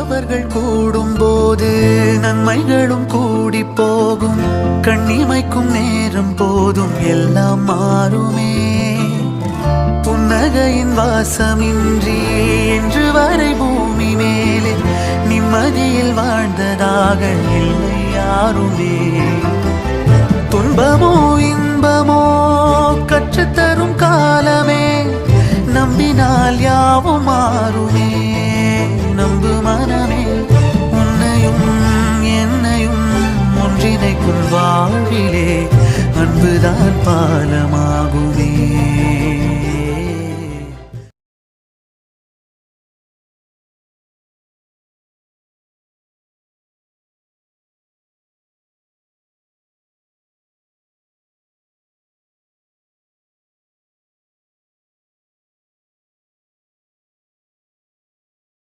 நல்லவர்கள் கூடும் போது நன்மைகளும் கூடி போகும். கண்ணிமைக்கும் நேரம் போதும் எல்லாம் மாறுமே. புன்னகையின் வாசமின்றி என்று வரை பூமி மேலே நிம்மதியில் வாழ்ந்ததாக இல்லை யாருமே. துன்பமோ இன்பமோ கற்றுத்தரும் காலமே, நம்பினால் யாவும் மாறுமே. நம்பு மனமே, உன்னையும் என்னையும் ஒன்றிணைக்கும் வாழ்விலே அன்புதான் பாலமா.